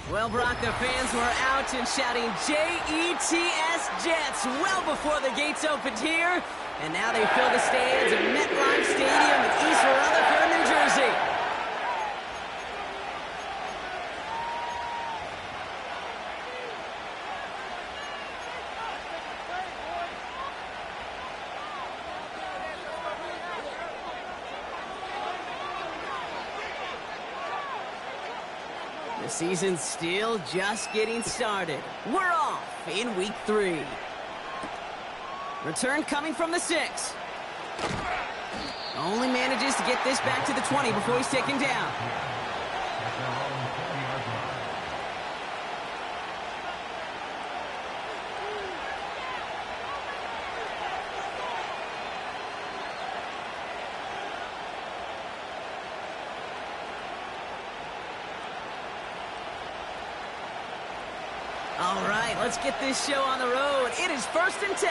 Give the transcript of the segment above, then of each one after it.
Well, Brock, the fans were out and shouting J-E-T-S Jets well before the gates opened here. And now they fill the stands of MetLife Stadium in East Rutherford, New Jersey. The season's still just getting started. We're off in week 3. Return coming from the 6. Only manages to get this back to the 20 before he's taken down. All right, let's get this show on the road. It is 1st and 10.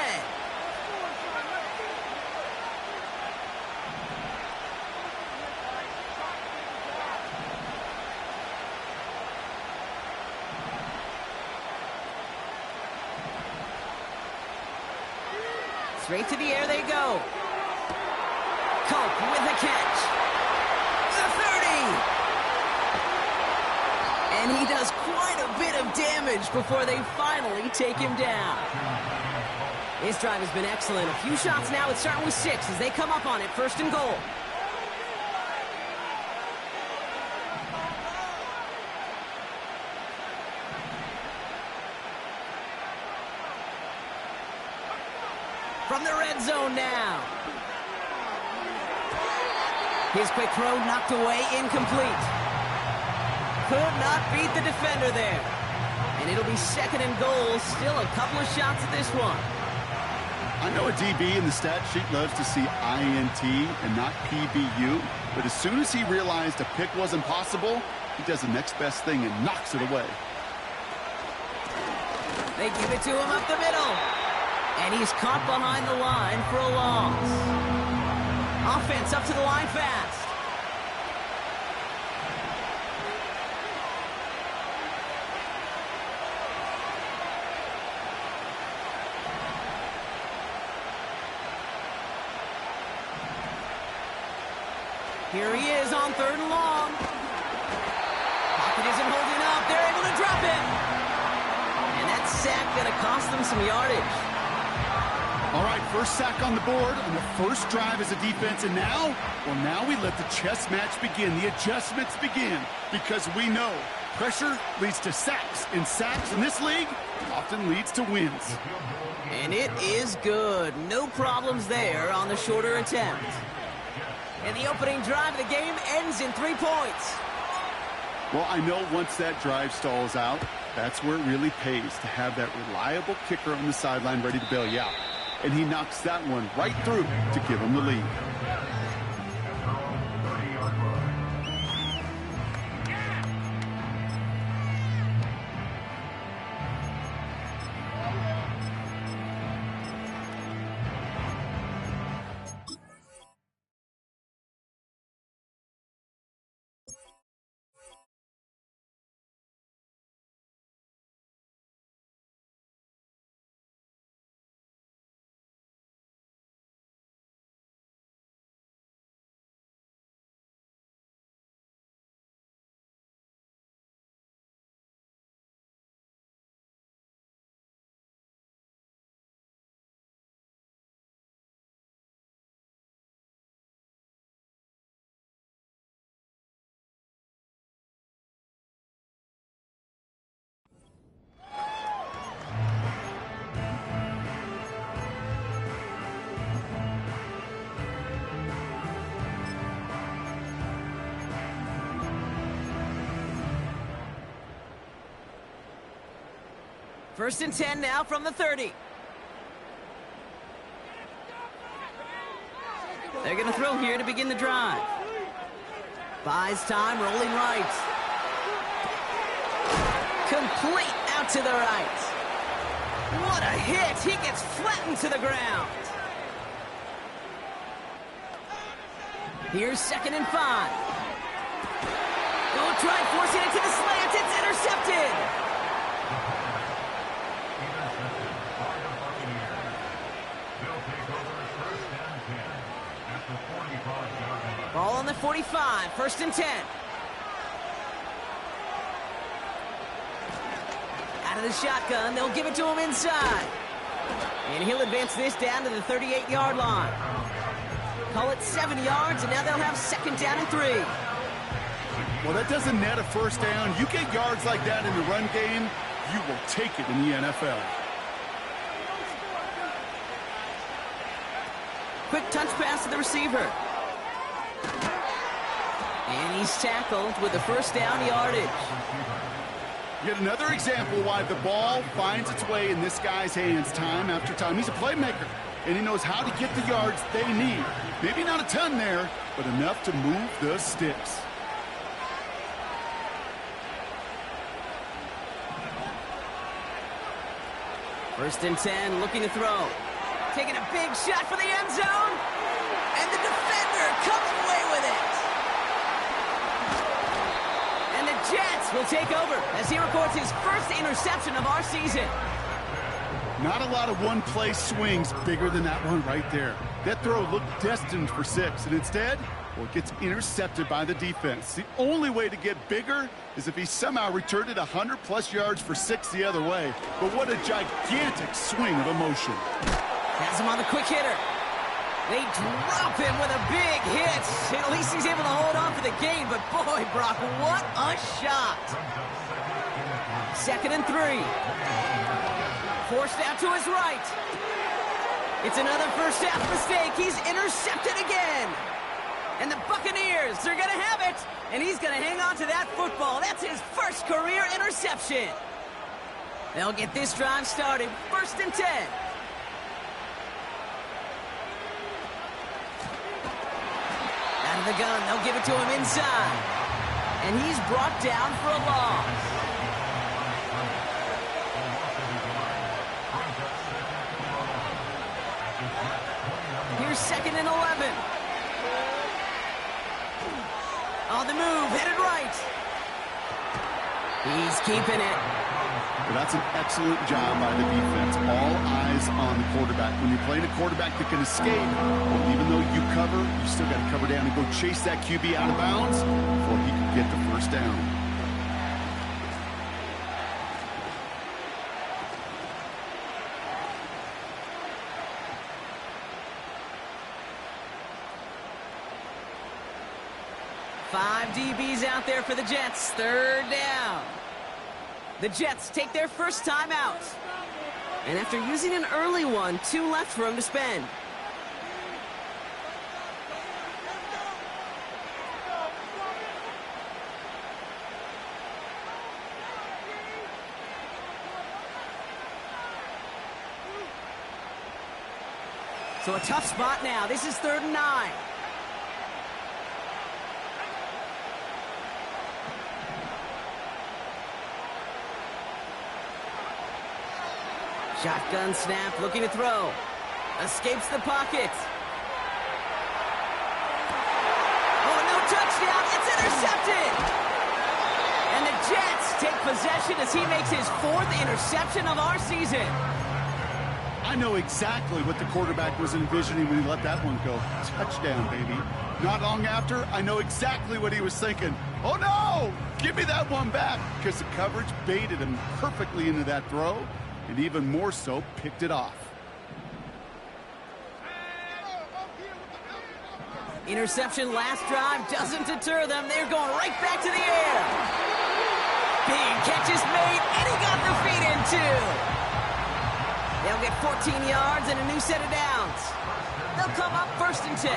Straight to the air they go. Cope with the catch. The 30. And he does quite a bit of damage before they finally take him down. His drive has been excellent. A few shots now. It's starting with 6 as they come up on it. 1st and goal. From the red zone now. His quick throw knocked away, incomplete. Could not beat the defender there. And it'll be 2nd and goal. Still a couple of shots at this one. I know a DB in the stat sheet loves to see INT and not PBU, but as soon as he realized a pick wasn't possible, he does the next best thing and knocks it away. They give it to him up the middle. And he's caught behind the line for a loss. Offense up to the line fast. Here he is on 3rd and long. Pocket isn't holding up. They're able to drop it. And that sack going to cost them some yardage. All right, first sack on the board on the first drive as a defense, and now we let the chess match begin, the adjustments begin, because we know pressure leads to sacks, and sacks in this league often leads to wins. And it is good. No problems there on the shorter attempt. And the opening drive of the game ends in 3 points. Well, I know once that drive stalls out, that's where it really pays to have that reliable kicker on the sideline ready to bail you out. And he knocks that one right through to give him the lead. First and 10 now from the 30. They're going to throw here to begin the drive. Buys time, rolling right. Complete out to the right. What a hit! He gets flattened to the ground. Here's 2nd and 5. Oh, try forcing it to the slant. It's intercepted. Ball on the 45, 1st and 10. Out of the shotgun, they'll give it to him inside. And he'll advance this down to the 38-yard line. Call it 7 yards, and now they'll have 2nd down and 3. Well, that doesn't net a first down. You get yards like that in the run game, you will take it in the NFL. Quick touch pass to the receiver. And he's tackled with the 1st down yardage. Yet another example why the ball finds its way in this guy's hands time after time. He's a playmaker, and he knows how to get the yards they need. Maybe not a ton there, but enough to move the sticks. First and 10, looking to throw. Taking a big shot for the end zone. And the defender comes away with it. And the Jets will take over as he records his 1st interception of our season. Not a lot of one-play swings bigger than that one right there. That throw looked destined for 6, and instead, well, it gets intercepted by the defense. The only way to get bigger is if he somehow returned it 100-plus yards for 6 the other way. But what a gigantic swing of emotion. Has him on the quick hitter. They drop him with a big hit. At least he's able to hold on for the gain, but boy, Brock, what a shot. 2nd and 3. Forced out to his right. It's another first half mistake. He's intercepted again. And the Buccaneers, they're going to have it. And he's going to hang on to that football. That's his 1st career interception. They'll get this drive started. 1st and 10. Out of the gun, they'll give it to him inside. And he's brought down for a loss. Here's 2nd and 11. On the move, headed right. He's keeping it. Well, that's an excellent job by the defense. All eyes on the quarterback. When you're playing a quarterback that can escape, well, even though you cover, you still got to cover down and go chase that QB out of bounds before he can get the 1st down. Five DBs out there for the Jets. 3rd down. The Jets take their 1st time out. And after using an early one, 2 left for him to spend. So a tough spot now. This is 3rd and 9. Shotgun snap, looking to throw. Escapes the pocket. Oh, no touchdown. It's intercepted. And the Jets take possession as he makes his 4th interception of our season. I know exactly what the quarterback was envisioning when he let that one go. Touchdown, baby. Not long after, I know exactly what he was thinking. Oh, no! Give me that one back! Because the coverage baited him perfectly into that throw, and even more so, picked it off. Interception last drive doesn't deter them. They're going right back to the air. Big catch is made, and he got the feet in, too. They'll get 14 yards and a new set of downs. They'll come up 1st and 10.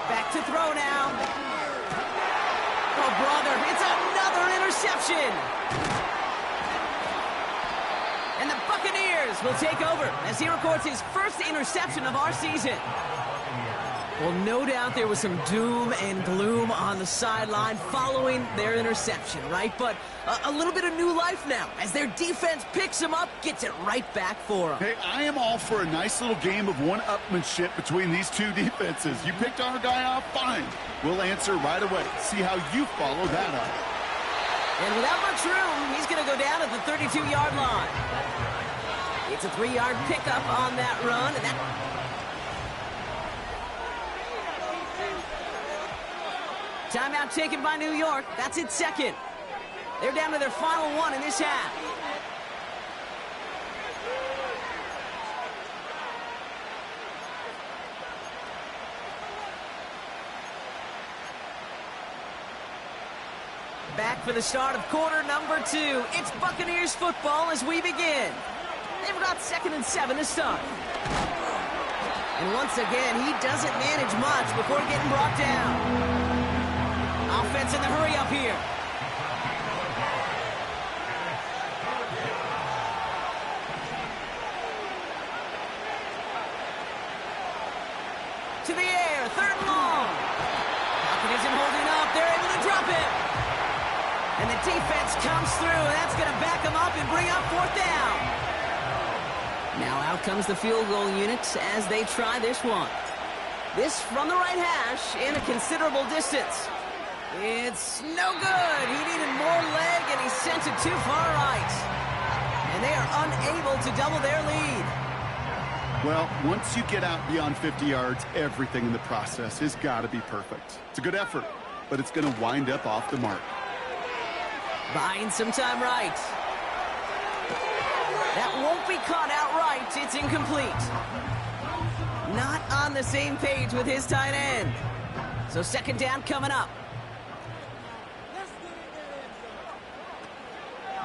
Back to throw now. Oh, brother, it's another interception. And the Buccaneers will take over as he records his 1st interception of our season. Well, no doubt there was some doom and gloom on the sideline following their interception, right? But a little bit of new life now as their defense picks him up, gets it right back for them. Hey, I am all for a nice little game of one-upmanship between these two defenses. You picked our guy off, fine. We'll answer right away. See how you follow that up. And without much room, he's going to go down at the 32-yard line. It's a 3-yard pickup on that run, and that Timeout taken by New York. That's its second. They're down to their final one in this half. Back for the start of quarter number 2. It's Buccaneers football as we begin. They've got 2nd and 7 to start. And once again, he doesn't manage much before getting brought down. Offense in the hurry up here. To the air, 3rd and long. Pocket isn't holding up. They're able to drop it. And the defense comes through, and that's going to back them up and bring up 4th down. Now out comes the field goal unit as they try this one. This from the right hash in a considerable distance. It's no good. He needed more leg, and he sent it too far right. And they are unable to double their lead. Well, once you get out beyond 50 yards, everything in the process has got to be perfect. It's a good effort, but it's going to wind up off the mark. Buying some time right. That won't be caught outright. It's incomplete. Not on the same page with his tight end. So 2nd down coming up.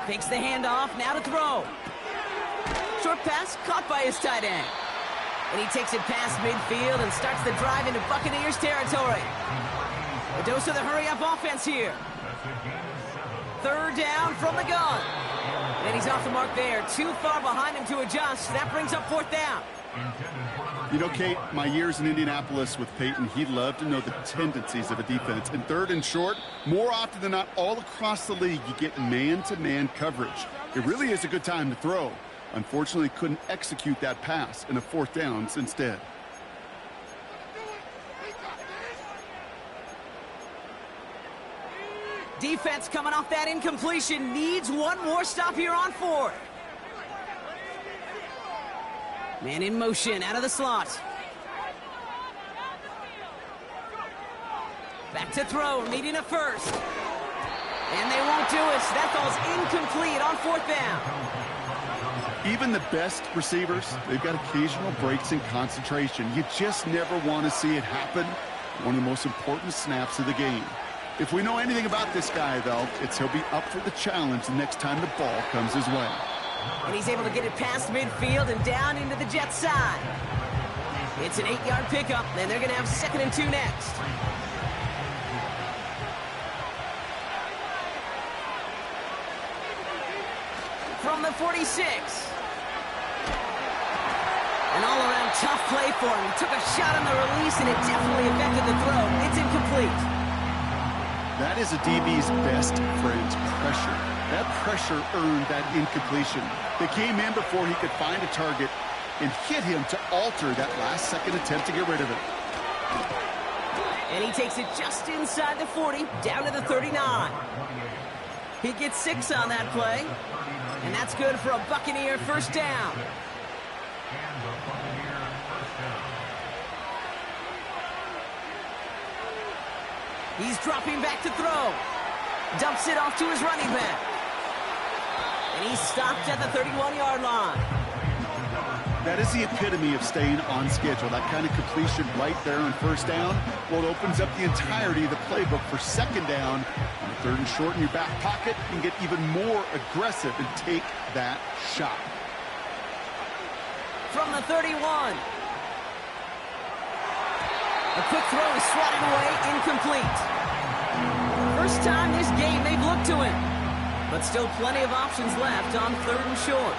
Fakes the handoff, now to throw. Short pass caught by his tight end. And he takes it past midfield and starts the drive into Buccaneers territory. A dose of the hurry-up offense here. 3rd down from the gun. And he's off the mark there. Too far behind him to adjust. That brings up 4th down. You know, Kate, my years in Indianapolis with Peyton, he loved to know the tendencies of a defense. And 3rd and short, more often than not, all across the league, you get man-to-man coverage. It really is a good time to throw. Unfortunately, couldn't execute that pass in a 4th down instead. Defense coming off that incompletion needs one more stop here on 4th. Man in motion out of the slot. Back to throw, needing a first. And they won't do it. That falls incomplete on 4th down. Even the best receivers, they've got occasional breaks in concentration. You just never want to see it happen. One of the most important snaps of the game. If we know anything about this guy, though, it's he'll be up for the challenge the next time the ball comes his way. And he's able to get it past midfield and down into the Jets side. It's an 8-yard pickup, and they're going to have 2nd and 2 next. From the 46. An all-around tough play for him. He took a shot on the release, and it definitely affected the throw. It's incomplete. That is a DB's best friend, pressure. That pressure earned that incompletion. They came in before he could find a target and hit him to alter that last-second attempt to get rid of it. And he takes it just inside the 40, down to the 39. He gets 6 on that play, and that's good for a Buccaneer 1st down. He's dropping back to throw. Dumps it off to his running back. And he's stopped at the 31-yard line. That is the epitome of staying on schedule. That kind of completion right there on 1st down. Well, it opens up the entirety of the playbook for 2nd down. On 3rd and short in your back pocket, you can get even more aggressive and take that shot. From the 31. A quick throw is swatted away, incomplete. First time this game they've looked to him. But still plenty of options left on 3rd and short.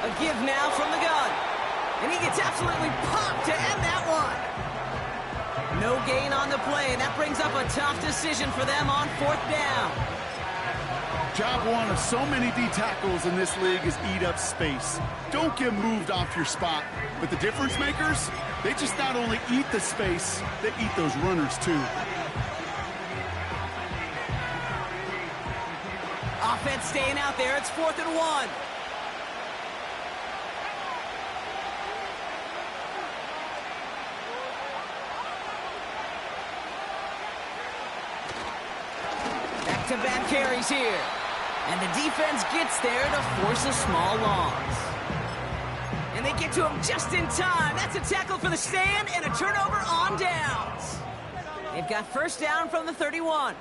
A give now from the gun. And he gets absolutely popped to end that one. No gain on the play. That brings up a tough decision for them on 4th down. Job one of so many D tackles in this league is eat up space. Don't get moved off your spot. But the difference makers, they just not only eat the space, they eat those runners too. Offense staying out there. It's 4th and 1. back-to-back carries here. And the defense gets there to force a small loss. And they get to him just in time. That's a tackle for the stand and a turnover on downs. They've got first down from the 31.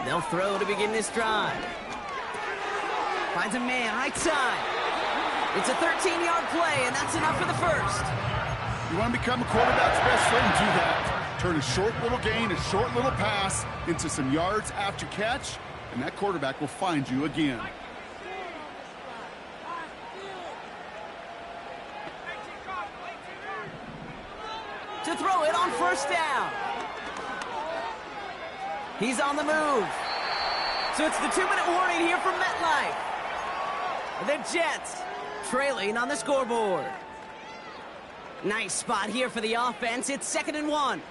They'll throw to begin this drive. Finds a man right side. It's a 13-yard play, and that's enough for the first. You want to become a quarterback's best friend, do that. Turn a short little gain, a short little pass into some yards after catch, and that quarterback will find you again. To throw it on first down. He's on the move. So it's the 2-minute warning here from MetLife. The Jets trailing on the scoreboard. Nice spot here for the offense. It's 2nd and 1.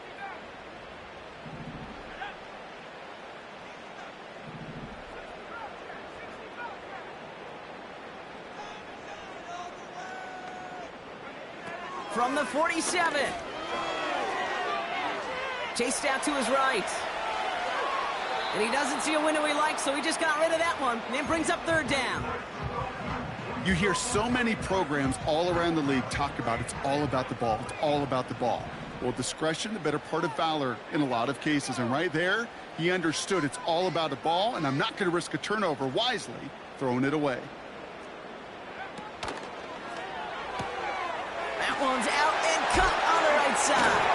From the 47. Chased out to his right. And he doesn't see a window he likes, so he just got rid of that one. And it brings up 3rd down. You hear so many programs all around the league talk about it's all about the ball. It's all about the ball. Well, discretion, the better part of valor in a lot of cases. And right there, he understood it's all about the ball, and I'm not going to risk a turnover, wisely throwing it away. That one's out and cut on the right side.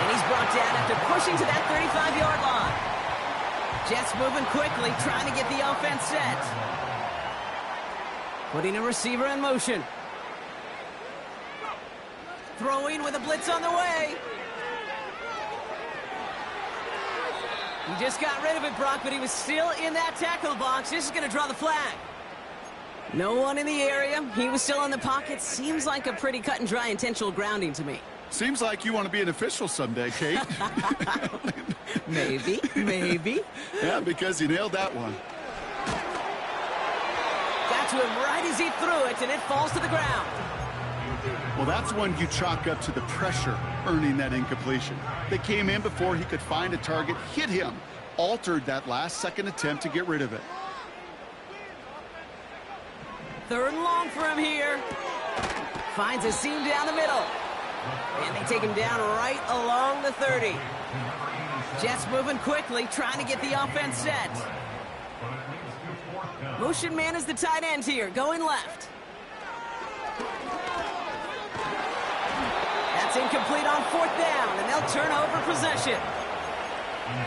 And he's brought down after pushing to that 35-yard line. Jets moving quickly, trying to get the offense set. Putting a receiver in motion. Throwing with a blitz on the way. He just got rid of it, Brock, but he was still in that tackle box. This is going to draw the flag. No one in the area. He was still in the pocket. Seems like a pretty cut and dry intentional grounding to me. Seems like you want to be an official someday, Kate. Maybe. Yeah, because you nailed that one. Got to him right as he threw it, and it falls to the ground. Well, that's one you chalk up to the pressure earning that incompletion. They came in before he could find a target, hit him, altered that last-second attempt to get rid of it. 3rd and long for him here. Finds a seam down the middle. And they take him down right along the 30. Jets moving quickly, trying to get the offense set. Motion man is the tight end here, going left. That's incomplete on 4th down, and they'll turn over possession.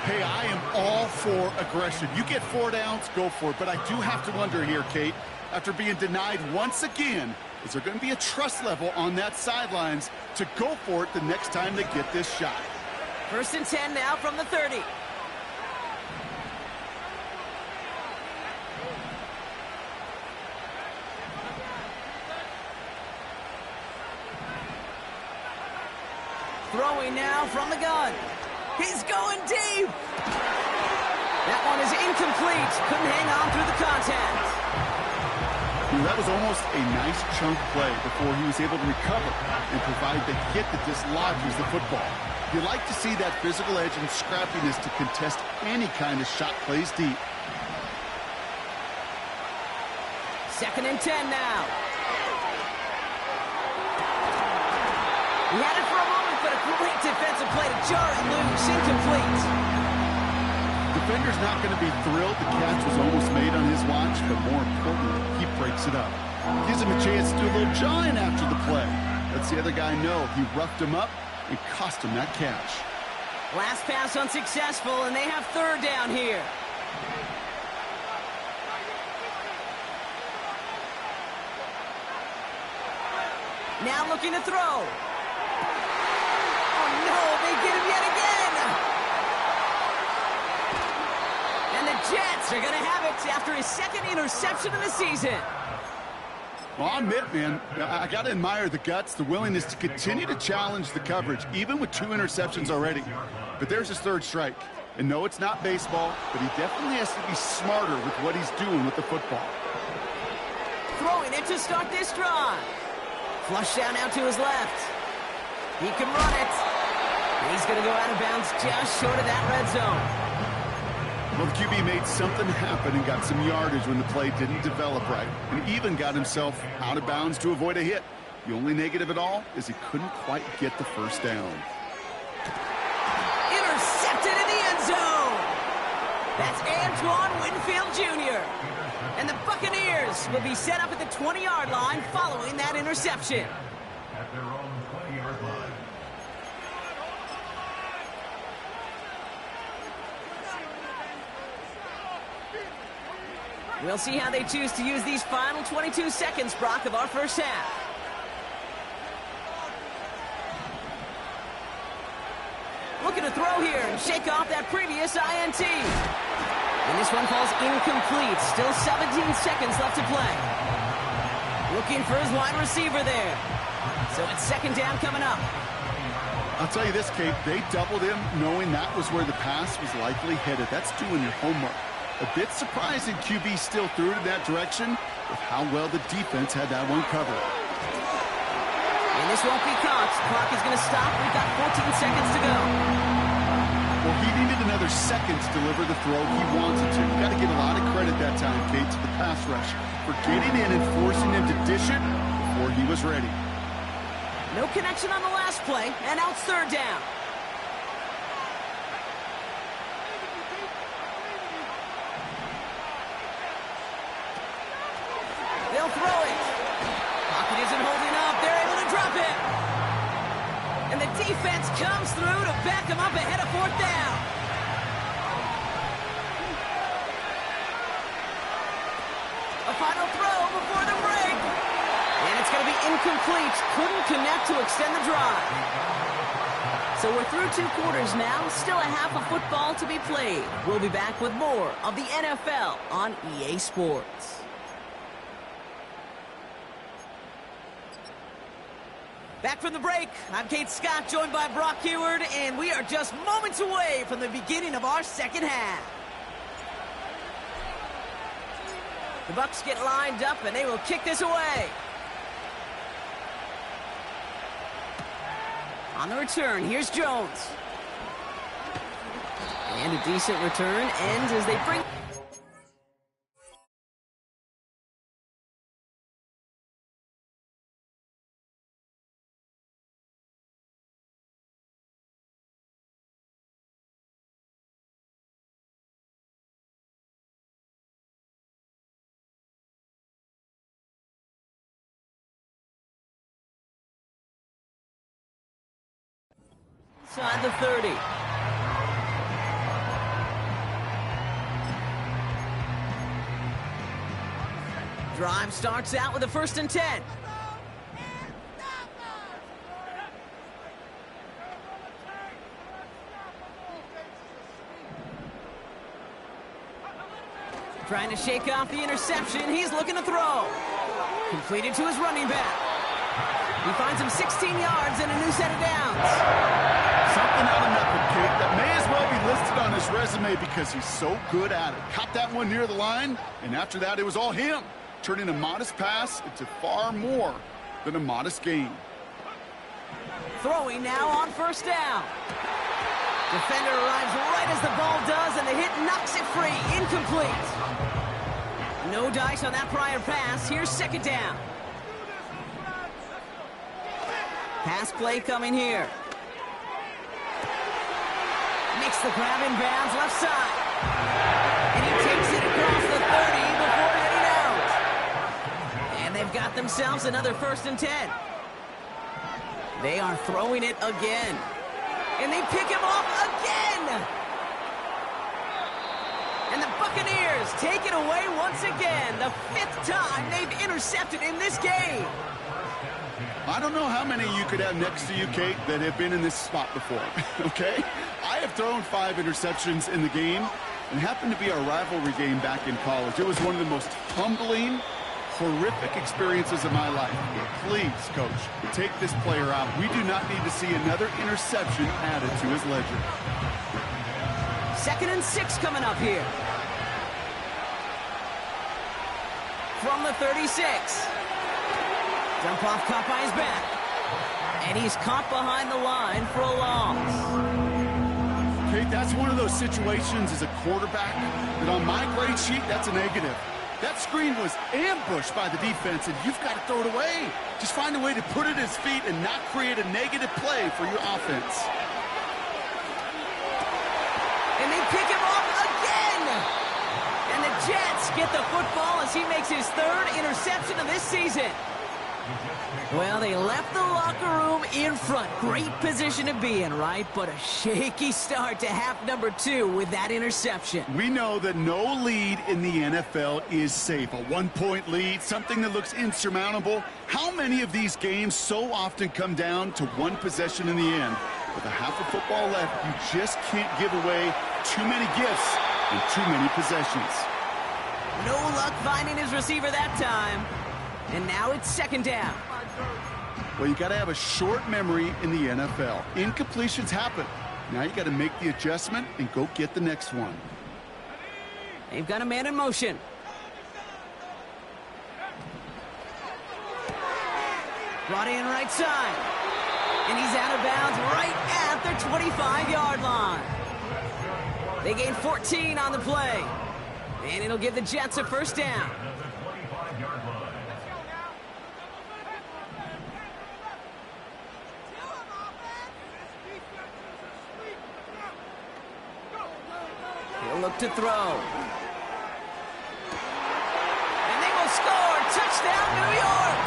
Hey, I am all for aggression. You get 4 downs, go for it. But I do have to wonder here, Kate, after being denied once again, is there going to be a trust level on that sidelines to go for it the next time they get this shot? 1st and 10 now from the 30. Throwing now from the gun. He's going deep. That one is incomplete. Couldn't hang on through the contact. That was almost a nice chunk play before he was able to recover and provide the hit that dislodges the football. You like to see that physical edge and scrappiness to contest any kind of shot plays deep. 2nd and 10 now. He had it for a moment, but a great defensive play to jar it loose. Incomplete. Defender's not going to be thrilled the catch was almost made on his watch, but more importantly, he breaks it up. Gives him a chance to do a little jawing after the play. Lets the other guy know he roughed him up and cost him that catch. Last pass unsuccessful, and they have 3rd down here. Now looking to throw. Oh, no, they get him yet again. And the Jets are going to have it after his 2nd interception of the season. Well, I'll admit, man, I got to admire the guts, the willingness to continue to challenge the coverage, even with 2 interceptions already. But there's his 3rd strike. And no, it's not baseball, but he definitely has to be smarter with what he's doing with the football. Throwing it to start this drive. Flush down now to his left. He can run it. He's going to go out of bounds just short of that red zone. Well, the QB made something happen and got some yardage when the play didn't develop right, and even got himself out of bounds to avoid a hit. The only negative at all is he couldn't quite get the first down. Intercepted in the end zone. That's Antoine Winfield Jr. And the Buccaneers will be set up at the 20-yard line following that interception. At their own 20-yard line. We'll see how they choose to use these final 22 seconds, Brock, of our first half. Looking to throw here and shake off that previous INT. And this one falls incomplete. Still 17 seconds left to play. Looking for his wide receiver there. So it's second down coming up. I'll tell you this, Kate, they doubled him knowing that was where the pass was likely headed. That's doing your homework. A bit surprising QB still threw it in that direction with how well the defense had that one covered. And this won't be caught. Clock is going to stop. We've got 14 seconds to go. Well, he needed another second to deliver the throw he wanted to. You got to give a lot of credit that time, Kate, to the pass rush for getting in and forcing him to dish it before he was ready. No connection on the last play, and now it's third down. They'll throw it. Pocket isn't holding up. They're able to drop it. And the defense comes through to back him up ahead of fourth down. A final throw before the break. And it's going to be incomplete. Couldn't connect to extend the drive. So we're through 2 quarters now. Still a half of football to be played. We'll be back with more of the NFL on EA Sports. Back from the break, I'm Kate Scott, joined by Brock Huard, and we are just moments away from the beginning of our second half. The Bucs get lined up, and they will kick this away. On the return, here's Jones. And a decent return ends as they bring... Inside the 30. Drive starts out with a 1st and 10. Trying to shake off the interception. He's looking to throw. Completed to his running back. He finds him 16 yards and a new set of downs. Something out of nothing, Kate, that may as well be listed on his resume because he's so good at it. Caught that one near the line, and after that, it was all him, turning a modest pass into far more than a modest gain. Throwing now on 1st down. Defender arrives right as the ball does, and the hit knocks it free. Incomplete. No dice on that prior pass. Here's 2nd down. Pass play coming here. Makes the grab in bounds left side. And he takes it across the 30 before heading out. And they've got themselves another 1st and 10. They are throwing it again. And they pick him off again. And the Buccaneers take it away once again. The 5th time they've intercepted in this game. I don't know how many you could have next to you, Kate, that have been in this spot before, okay? I have thrown 5 interceptions in the game, and happened to be our rivalry game back in college. It was one of the most humbling, horrific experiences of my life. Please, Coach, take this player out. We do not need to see another interception added to his ledger. 2nd and 6 coming up here. From the 36. Dump-off caught by his back. And he's caught behind the line for a loss. Okay, that's one of those situations as a quarterback that on my grade sheet, that's a negative. That screen was ambushed by the defense, and you've got to throw it away. Just find a way to put it at his feet and not create a negative play for your offense. And they pick him off again! And the Jets get the football as he makes his third interception of this season. Well, they left the locker room in front. Great position to be in, right? But a shaky start to half number 2 with that interception. We know that no lead in the NFL is safe. A one-point lead, something that looks insurmountable. How many of these games so often come down to one possession in the end? With a half of football left, you just can't give away too many gifts and too many possessions. No luck finding his receiver that time. And now it's second down. Well, you got to have a short memory in the NFL. Incompletions happen. Now you got to make the adjustment and go get the next one. They've got a man in motion. Brought in right side. And he's out of bounds right at their 25-yard line. They gain 14 on the play. And it'll give the Jets a first down. He'll look to throw. And they will score. Touchdown, New York.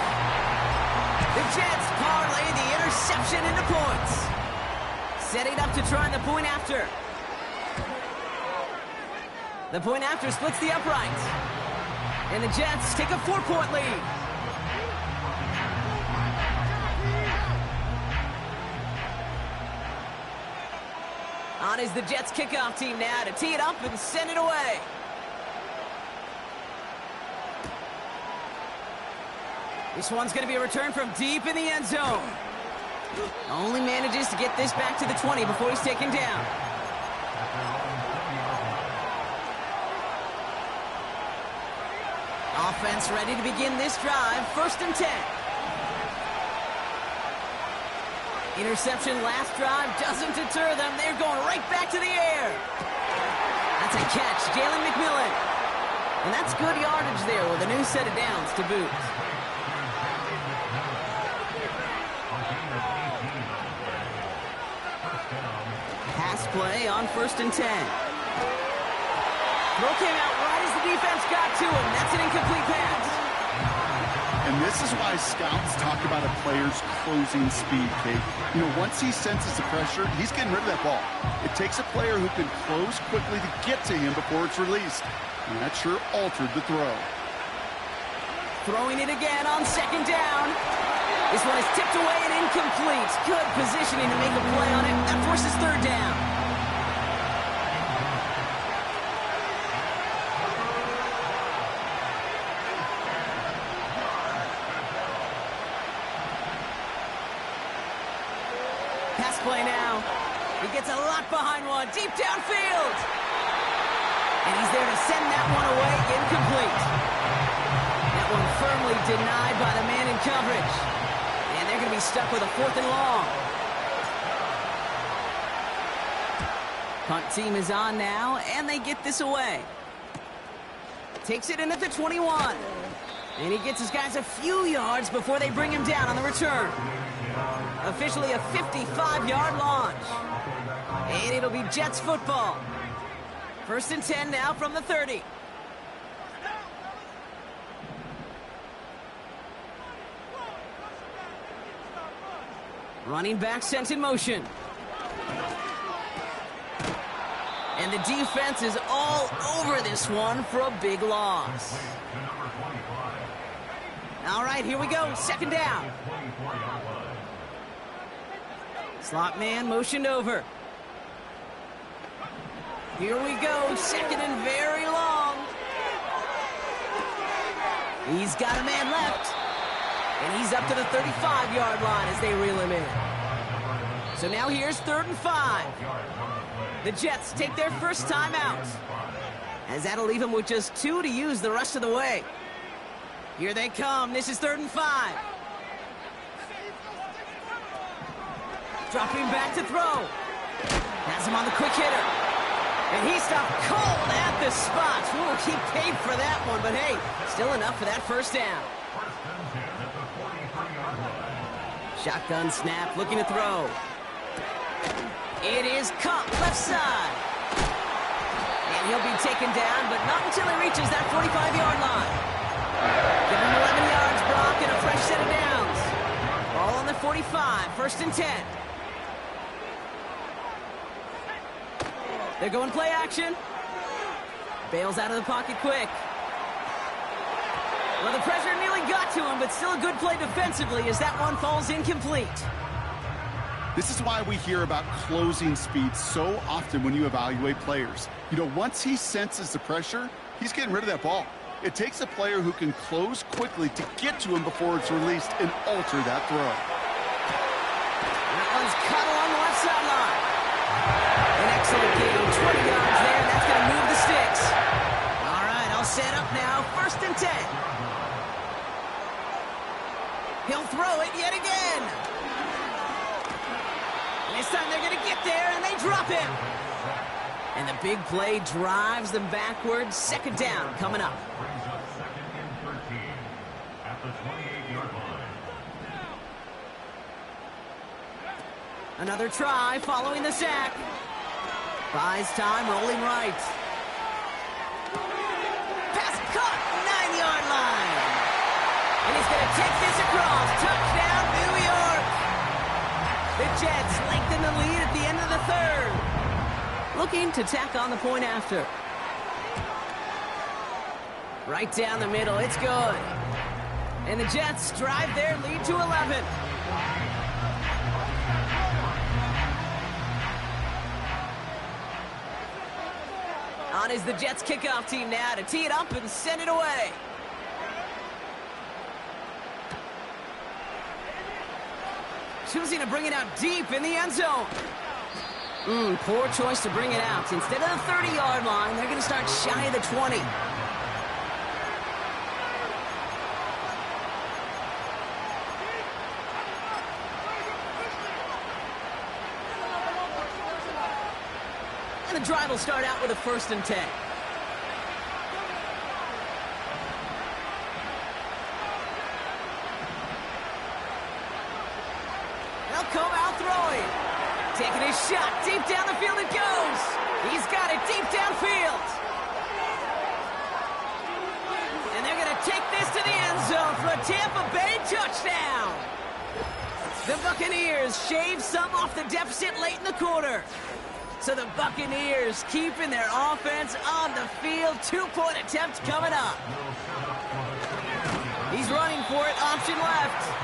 The Jets parlay the interception into points. Setting up to try the point after. The point after splits the uprights. And the Jets take a 4-point lead. On is the Jets kickoff team now to tee it up and send it away. This one's going to be a return from deep in the end zone. Only manages to get this back to the 20 before he's taken down. Offense ready to begin this drive. 1st and 10. Interception last drive doesn't deter them. They're going right back to the air. That's a catch. Jalen McMillan. And that's good yardage there with a new set of downs to boot. Pass play on 1st and 10. Throw came out right as the defense got to him. That's an incomplete pass. And this is why scouts talk about a player's closing speed, Kate. You know, once he senses the pressure, he's getting rid of that ball. It takes a player who can close quickly to get to him before it's released. And that sure altered the throw. Throwing it again on 2nd down. This one is tipped away and incomplete. Good positioning to make a play on it. That forces 3rd down. Pass play now. He gets a lot behind one. Deep downfield. And he's there to send that one away. Incomplete. That one firmly denied by the man in coverage. And they're going to be stuck with a 4th and long. Punt team is on now, and they get this away. Takes it in at the 21. And he gets his guys a few yards before they bring him down on the return. Officially a 55-yard launch. And it'll be Jets football. 1st and 10 now from the 30. Running back sent in motion. And the defense is all over this one for a big loss. All right, here we go. 2nd down. Slot man motioned over. Here we go. 2nd and very long. He's got a man left. And he's up to the 35-yard line as they reel him in. So now here's 3rd and 5. The Jets take their first time out. As that'll leave him with just 2 to use the rest of the way. Here they come. This is 3rd and 5. Dropping back to throw. Has him on the quick hitter. And he stopped cold at the spot. Ooh, he paid for that one, but hey, still enough for that first down. Shotgun snap, looking to throw. It is caught left side. And he'll be taken down, but not until he reaches that 45-yard line. Give him 11 yards, Brock, and a fresh set of downs. Ball on the 45, 1st and 10. They're going play action. Bails out of the pocket quick. Well, the pressure nearly got to him, but still a good play defensively as that one falls incomplete. This is why we hear about closing speed so often when you evaluate players. You know, once he senses the pressure, he's getting rid of that ball. It takes a player who can close quickly to get to him before it's released and alter that throw. That one's cut along the left sideline. An excellent gain, 20 yards there, and that's going to move the sticks. All right, I'll set up now, 1st and 10. He'll throw it yet again. This time they're going to get there, and they drop him. And the big play drives them backwards. 2nd down coming up. Brings up 2nd and 13 at the 28-yard line. Another try following the sack. Buys time, rolling right. Pass caught, 9-yard line. And he's going to take this across. Touchdown, New York. The Jets lengthen the lead at the end of the 3rd. Looking to tack on the point after. Right down the middle, it's good. And the Jets drive their lead to 11. On is the Jets kickoff team now to tee it up and send it away. Choosing to bring it out deep in the end zone. Poor choice to bring it out. Instead of the 30-yard line, they're going to start shy of the 20. And the drive will start out with a 1st and 10. They'll come out throwing. Taking his shot, deep down the field it goes. He's got it deep downfield. And they're going to take this to the end zone for a Tampa Bay touchdown. The Buccaneers shave some off the deficit late in the quarter. So the Buccaneers keeping their offense on the field. 2-point attempt coming up. He's running for it, option left.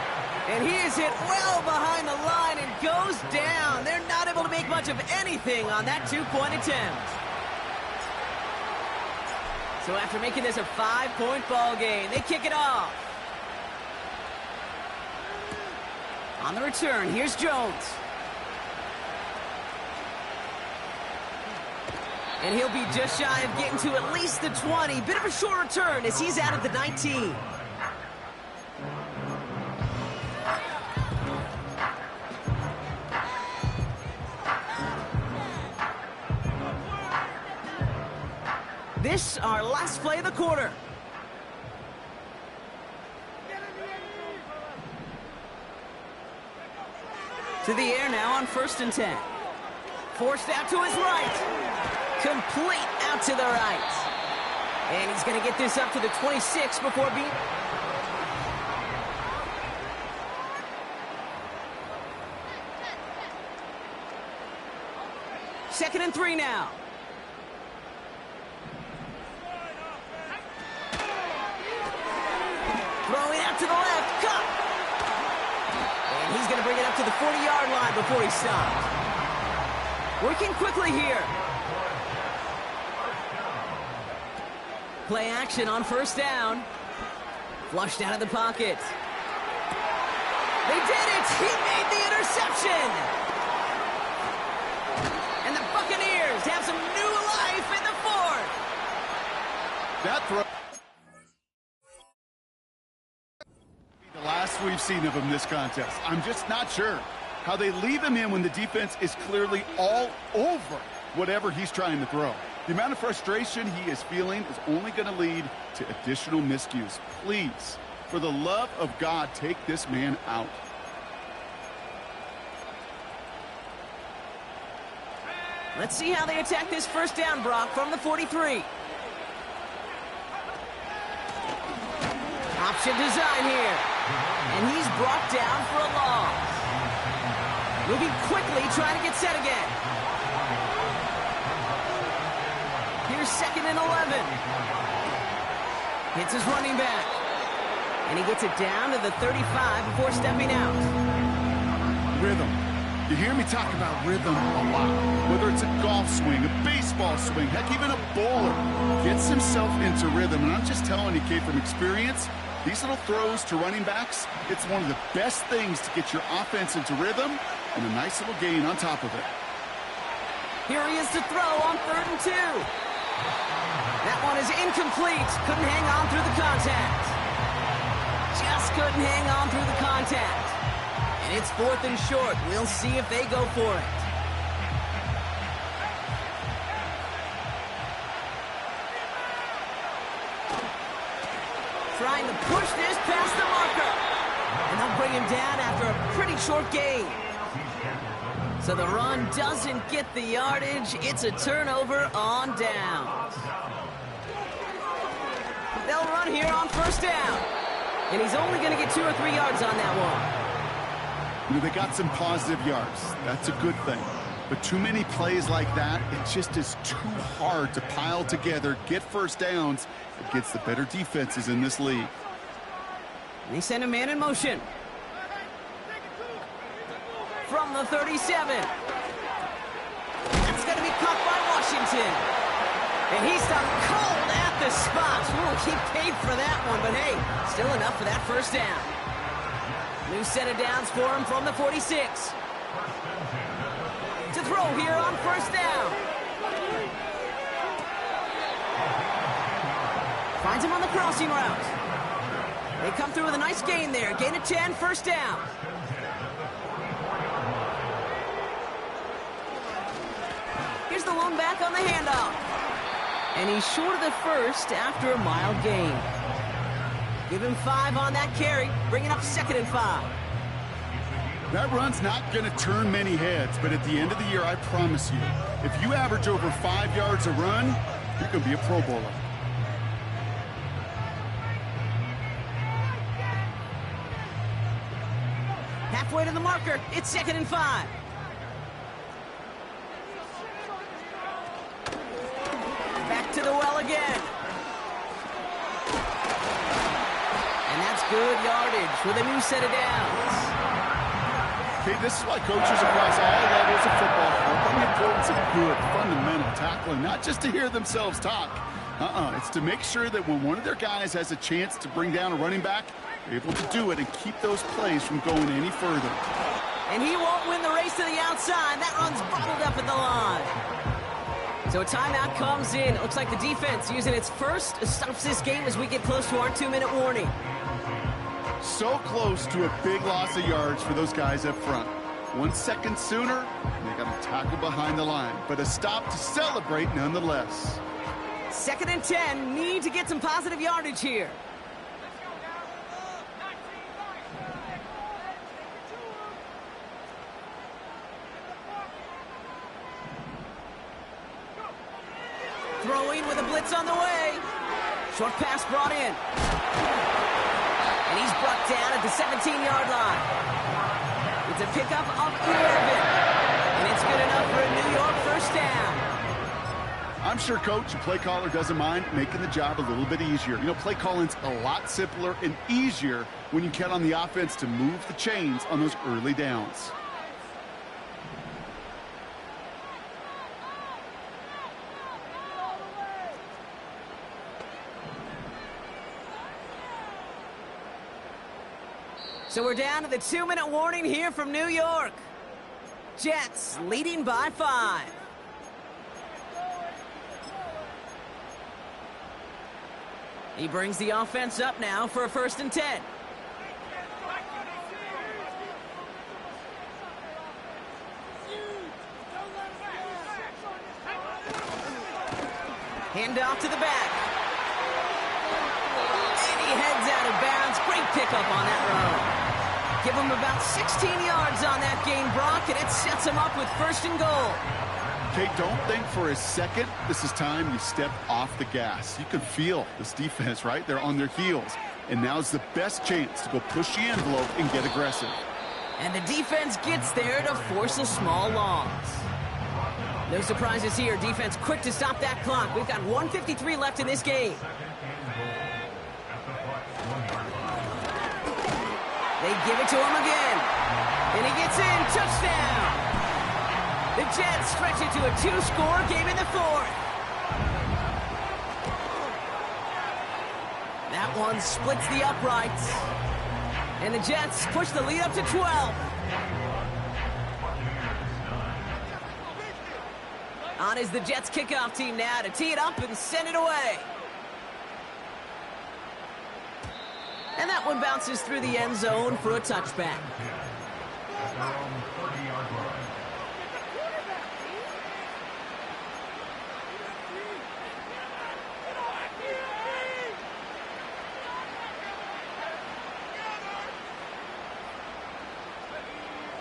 And he is hit well behind the line and goes down. They're not able to make much of anything on that 2-point attempt. So after making this a 5-point ball game, they kick it off. On the return, here's Jones. And he'll be just shy of getting to at least the 20. Bit of a short return as he's out at the 19. This, our last play of the quarter. To the air now on 1st and 10. Forced out to his right. Complete out to the right. And he's going to get this up to the 26 before being... Second and 3 now. Throwing out to the left, cut. And he's going to bring it up to the 40-yard line before he stopped. Working quickly here. Play action on 1st down. Flushed out of the pocket. They did it! He made the interception! And the Buccaneers have some new life in the 4th. That throw... The last we've seen of him this contest. I'm just not sure. how they leave him in when the defense is clearly all over whatever he's trying to throw. The amount of frustration he is feeling is only going to lead to additional miscues. Please, for the love of God, take this man out. Let's see how they attack this first down, Brock, from the 43. Option design here. And he's brought down for a loss. Moving quickly, trying to get set again. Here's 2nd and 11. Hits his running back. And he gets it down to the 35 before stepping out. Rhythm. You hear me talk about rhythm a lot. Whether it's a golf swing, a baseball swing, heck, even a bowler gets himself into rhythm. And I'm just telling you, Kate, from experience, these little throws to running backs, it's one of the best things to get your offense into rhythm and a nice little gain on top of it. Here he is to throw on 3rd and 2. That one is incomplete. Couldn't hang on through the contact. Just couldn't hang on through the contact. And it's 4th and short. We'll see if they go for it. Trying to push this past the marker. And they'll bring him down after a pretty short gain. So the run doesn't get the yardage. It's a turnover on downs. They'll run here on 1st down. And he's only going to get 2 or 3 yards on that one. You know, they got some positive yards. That's a good thing. But too many plays like that, it just is too hard to pile together, get first downs against the better defenses in this league. They send a man in motion. From the 37. That's going to be caught by Washington. And he's done cold at the spot. Ooh, he paid for that one, but hey, still enough for that first down. New set of downs for him from the 46. To throw here on 1st down. Finds him on the crossing route. They come through with a nice gain there. Gain of 10, 1st down. Here's the lone back on the handoff. And he's short of the first after a mild gain. Give him 5 on that carry, bringing up 2nd and 5. That run's not going to turn many heads, but at the end of the year, I promise you, if you average over 5 yards a run, you're going to be a Pro Bowler. Halfway to the marker, it's 2nd and 5. Back to the well again. And that's good yardage with a new set of downs. Okay, this is why coaches across all levels of football harp on the importance of good, fundamental tackling, not just to hear themselves talk. It's to make sure that when one of their guys has a chance to bring down a running back, they're able to do it and keep those plays from going any further. And he won't win the race to the outside. That run's bottled up at the line. So a timeout comes in. It looks like the defense using its first stops this game as we get close to our 2-minute warning. So close to a big loss of yards for those guys up front. 1 second sooner, they got to tackle behind the line. But a stop to celebrate nonetheless. 2nd and 10. Need to get some positive yardage here. Throwing with a blitz on the way. Short pass brought in. And he's brought down at the 17-yard line. It's a pickup of 11. And it's good enough for a New York first down. I'm sure coach and play caller doesn't mind making the job a little bit easier. You know, play calling's a lot simpler and easier when you count on the offense to move the chains on those early downs. So we're down to the 2-minute warning here from New York. Jets leading by 5. He brings the offense up now for a 1st and 10. Hand off to the back. And he heads out of bounds. Great pickup on that run. Give him about 16 yards on that gain, Brock, and it sets him up with 1st and goal. Okay, don't think for a second this is time you step off the gas. You can feel this defense, right? They're on their heels. And now's the best chance to go push the envelope and get aggressive. And the defense gets there to force a small loss. No surprises here. Defense quick to stop that clock. We've got 1:53 left in this game. They give it to him again. And he gets in. Touchdown. The Jets stretch it to a 2-score game in the 4th. That one splits the uprights. And the Jets push the lead up to 12. On is the Jets kickoff team now to tee it up and send it away. And that one bounces through the end zone for a touchback.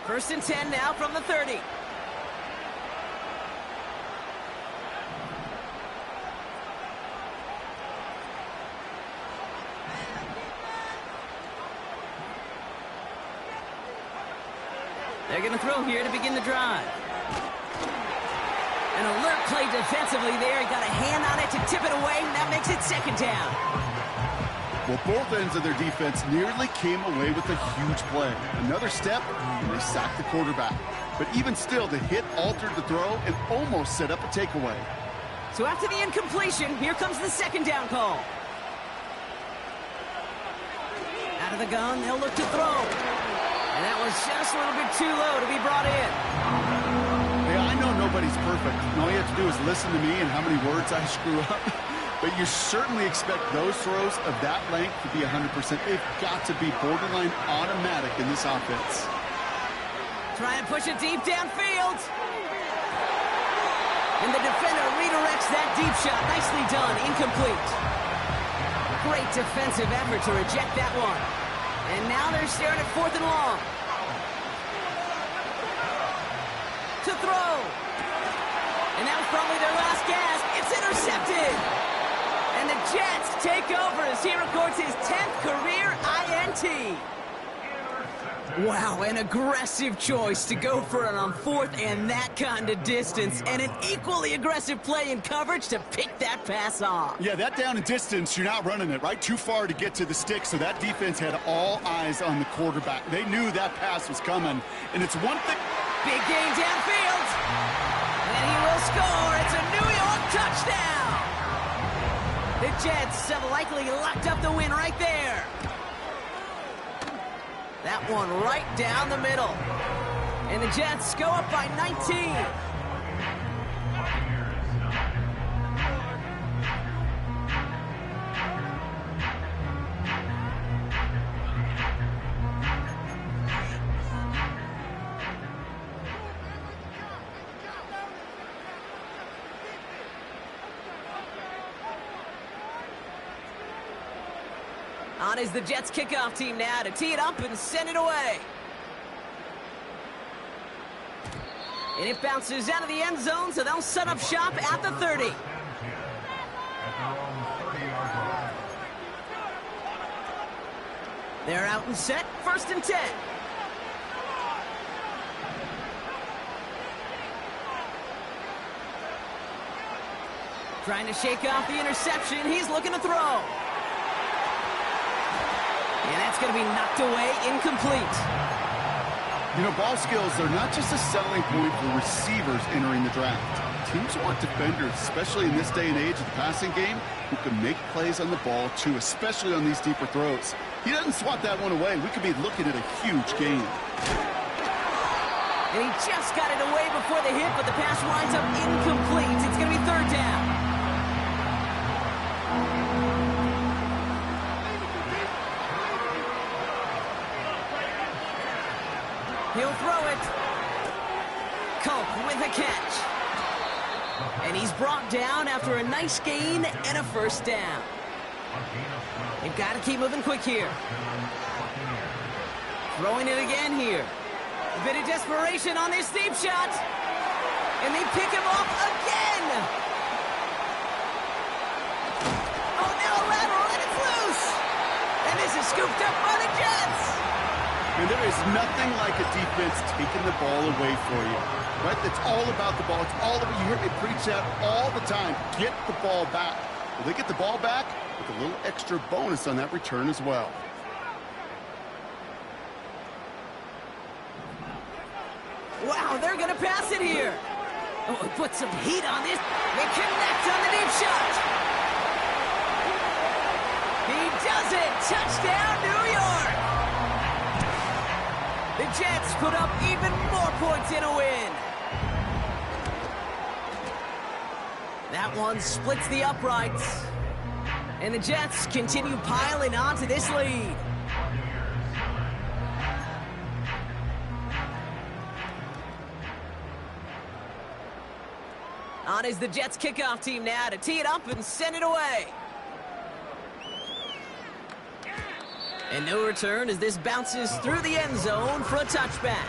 First and 10 now from the 30. They're going to throw here to begin the drive. An alert play defensively there. He got a hand on it to tip it away, and that makes it 2nd down. Well, both ends of their defense nearly came away with a huge play. Another step, and they sacked the quarterback. But even still, the hit altered the throw and almost set up a takeaway. So after the incompletion, here comes the 2nd down call. Out of the gun, they'll look to throw. And that was just a little bit too low to be brought in. Yeah, I know nobody's perfect. And all you have to do is listen to me and how many words I screw up. But you certainly expect those throws of that length to be 100%. They've got to be borderline automatic in this offense. Try and push it deep downfield. And the defender redirects that deep shot. Nicely done. Incomplete. Great defensive effort to reject that one. And now they're staring at 4th and long. To throw. And that was probably their last gasp. It's intercepted. And the Jets take over as he records his 10th career INT. Wow, an aggressive choice to go for it on 4th and that kind of distance. And an equally aggressive play in coverage to pick that pass off. Yeah, that down and distance, you're not running it, right? Too far to get to the stick, so that defense had all eyes on the quarterback. They knew that pass was coming. And it's one thing... Big gain downfield. And he will score. It's a New York touchdown. The Jets have likely locked up the win right there. That one right down the middle. And the Jets go up by 19. On is the Jets kickoff team now to tee it up and send it away. And it bounces out of the end zone, so they'll set up shop at the 30. They're out and set, 1st and 10. Trying to shake off the interception. He's looking to throw. And that's going to be knocked away, incomplete. You know, ball skills are not just a selling point for receivers entering the draft. Teams want defenders, especially in this day and age of the passing game, who can make plays on the ball, too, especially on these deeper throws. He doesn't swat that one away. We could be looking at a huge game. And he just got it away before the hit, but the pass winds up incomplete. It's going to be 3rd down. He'll throw it. Culp with a catch. And he's brought down after a nice gain and a first down. They've got to keep moving quick here. Throwing it again here. A bit of desperation on this deep shot. And they pick him off again. Oh, now a lateral, and it's loose. And this is scooped up by the Jets. And there is nothing like a defense taking the ball away for you. Right? It's all about the ball. It's all about, you hear me preach that all the time. Get the ball back. Well, they get the ball back with a little extra bonus on that return as well. Wow, they're going to pass it here. Oh, put some heat on this. They connect on the deep shot. He does it. Touchdown, New York. The Jets put up even more points in a win. That one splits the uprights. And the Jets continue piling onto this lead. On is the Jets kickoff team now to tee it up and send it away. And no return as this bounces through the end zone for a touchback.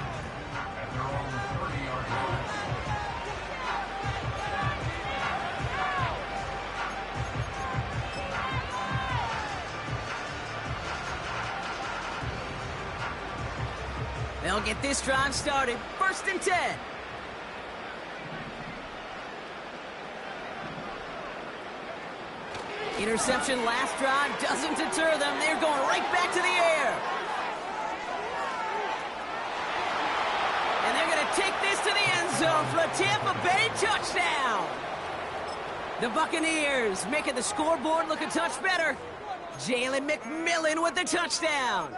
They'll get this drive started. 1st and 10. Interception last drive doesn't deter them. They're going right back to the air. And they're going to take this to the end zone for a Tampa Bay touchdown. The Buccaneers making the scoreboard look a touch better. Jalen McMillan with the touchdown.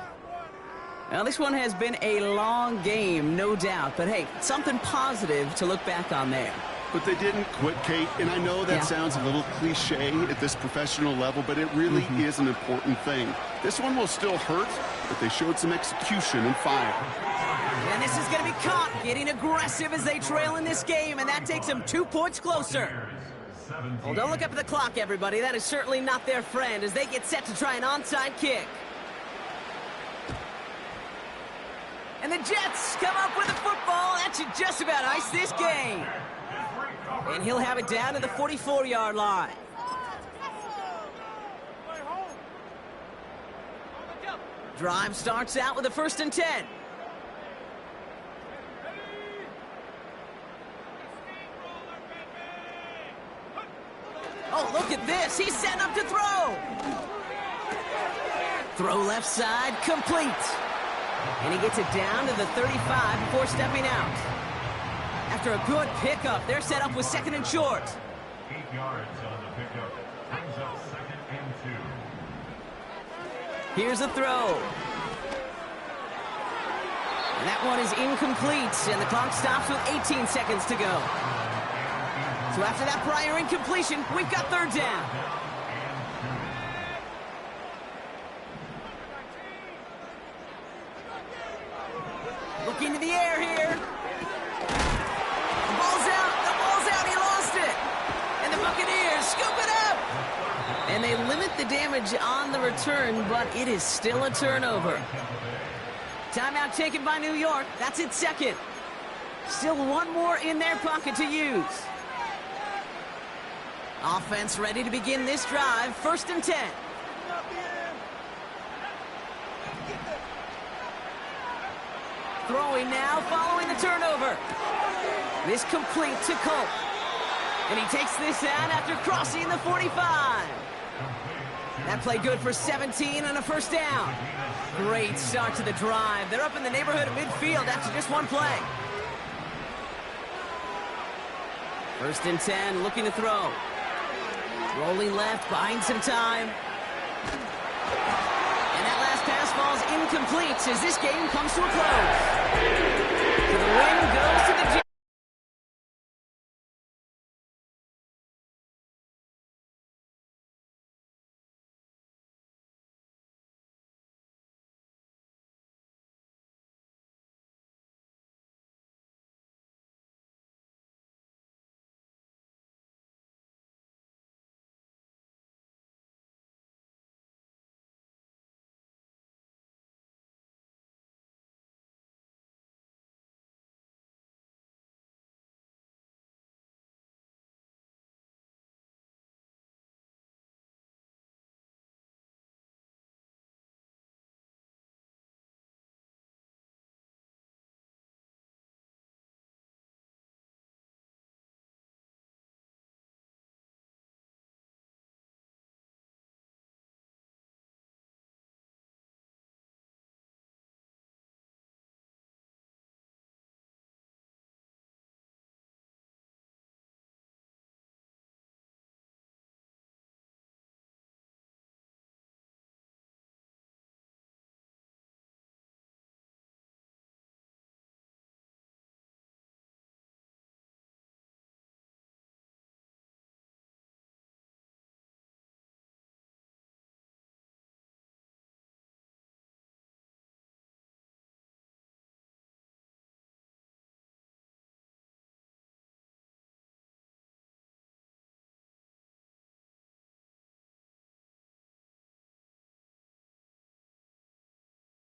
Now, this one has been a long game, no doubt. But, hey, something positive to look back on there. But they didn't quit, Kate, and I know that sounds a little cliche at this professional level, but it really is an important thing. This one will still hurt, but they showed some execution and fire. And this is going to be caught getting aggressive as they trail in this game, and that takes them 2 points closer. Well, don't look up at the clock, everybody. That is certainly not their friend as they get set to try an onside kick. And the Jets come up with a football. That should just about ice this game. And he'll have it down to the 44-yard line. Drive starts out with a 1st and 10. Oh, look at this. He's setting up to throw. Throw left side, complete. And he gets it down to the 35 before stepping out. After a good pickup, they're set up with 2nd and short. 8 yards on the pickup. Brings up 2nd and 2. Here's a throw. And that one is incomplete, and the clock stops with 18 seconds to go. So after that prior incompletion, we've got 3rd down. Looking to the air here. The ball's out, he lost it. And the Buccaneers scoop it up. And they limit the damage on the return, but it is still a turnover. Timeout taken by New York. That's its 2nd. Still one more in their pocket to use. Offense ready to begin this drive. 1st and 10. Throwing now, following the turnover. This complete to Colt. And he takes this out after crossing the 45. That play good for 17 and a 1st down. Great start to the drive. They're up in the neighborhood of midfield after just one play. 1st and 10, looking to throw. Rolling left, buying some time. And that last pass falls incomplete as this game comes to a close. So the win goes to the